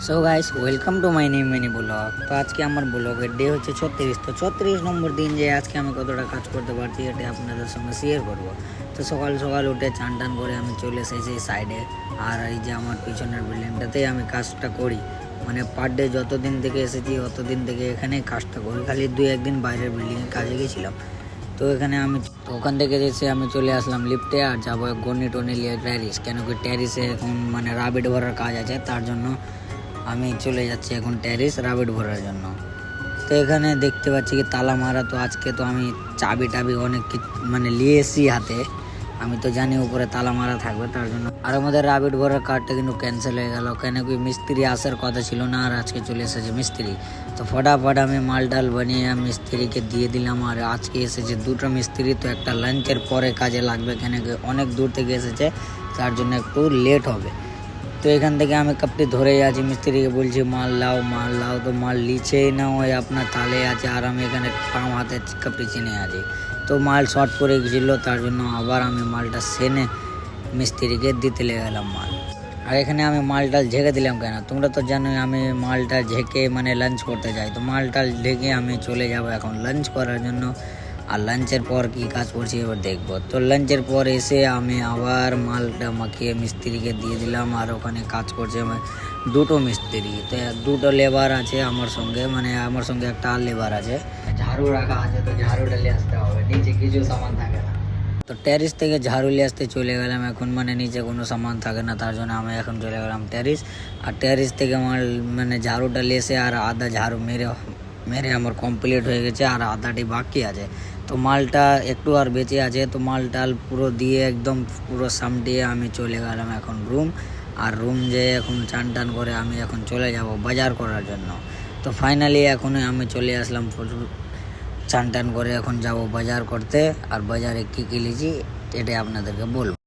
So guys welcome to my name mini blog. তো আজকে আমার ব্লগের ডে হচ্ছে 36। তো 36 নম্বর দিন যে আজকে আমি কতটা কাজ করতে পারছি এটা আপনাদের সঙ্গে শেয়ার করব। তো সকাল সকাল উঠে চান টান করে আমি চলে এসেছি সাইডে। আর এই যে আমার পিছনের বিল্ডিংটাতেই আমি কাজটা করি, মানে পার ডে যতদিন থেকে এসেছি অতদিন থেকে এখানেই কাজটা করি। খালি 2-1 দিন বাইরের বিল্ডিংয়ে কাজে গেছিলাম। তো এখানে আমি ওখান থেকে এসে আমি চলে আসলাম লিফটে আর যাবো গনি টনি নিয়ে ট্যারিস, কেন কি ট্যারিসে এখন মানে রাবিড ভরার কাজ আছে, তার জন্য আমি চলে যাচ্ছি এখন ট্যারিস রাবিড ভরার জন্য। তো এখানে দেখতে পাচ্ছি কি তালা মারা। তো আজকে তো আমি চাবি টাবি অনেক কিছু মানে নিয়ে এসেছি হাতে, আমি তো জানি উপরে তালা মারা থাকবে, তার জন্য। আর আমাদের রাবিড ভরার কার্ডটা কিন্তু ক্যান্সেল হয়ে গেল, কেন কি মিস্ত্রি আসার কথা ছিল না আর আজকে চলে এসেছে মিস্ত্রি। তো ফটাফট আমি মাল ডাল বানিয়ে মিস্ত্রিকে দিয়ে দিলাম। আর আজকে এসেছে 2টো মিস্ত্রি, তো একটা লাঞ্চের পরে কাজে লাগবে, কেন কি অনেক দূর থেকে এসেছে, তার জন্য একটু লেট হবে। তো এখান থেকে আমি কাপটি ধরে আছি, মিস্ত্রিকে বলছি মাল লাও মাল লাও, তো মাল লিছেই না, ওই আপনার তালে আছে আর আমি এখানে পাম হাতে কাপটি চিনে আছি। তো মাল শর্ট পড়ে গেছিলো, তার জন্য আবার আমি মালটা সেনে মিস্ত্রিকে দিতে লেগে গেলাম মাল। আর এখানে আমি মালটা ঝেঁকে দিলাম, কেন তোমরা তো জানোই আমি মালটা ঝেঁকে মানে লাঞ্চ করতে যাই। তো মালটা ঢেকে আমি চলে যাব এখন লাঞ্চ করার জন্য। আর লাঞ্চের পর কি কাজ করছি এবার দেখবো। তো লাঞ্চের পর এসে আমি আবার মালটা মাখিয়ে মিস্ত্রিকে দিয়ে দিলাম। আর ওখানে কাজ করছে আমার 2টো মিস্ত্রি, তো 2টো লেবার আছে আমার সঙ্গে, মানে আমার সঙ্গে একটা আর লেবার আছে। ঝাড়ু রাখা আছে, তো ঝাড়ুটা নিয়ে আসতে হবে, নিচে কিছু সামান থাকে না। তো ট্যারিস থেকে ঝাড়ু নিয়ে আসতে চলে গেলাম এখন, মানে নিচে কোনো সামান থাকে না, তার জন্য আমি এখন চলে গেলাম ট্যারিস। আর ট্যারিস থেকে আমার মানে ঝাড়ুটা লেসে আর আধা ঝাড়ু মেরে আমার কমপ্লিট হয়ে গেছে, আর আধাটি বাকি আছে। তো মালটা একটু আর বেঁচে আছে, তো মালটাল পুরো দিয়ে একদম পুরো সামটিয়ে আমি চলে গেলাম এখন রুম। আর রুম যেয়ে এখন চান টান করে আমি এখন চলে যাব বাজার করার জন্য। তো ফাইনালি এখন আমি চলে আসলাম, চান টান করে এখন যাব বাজার করতে। আর বাজারে কী কী লিছি এটাই আপনাদেরকে বলবো।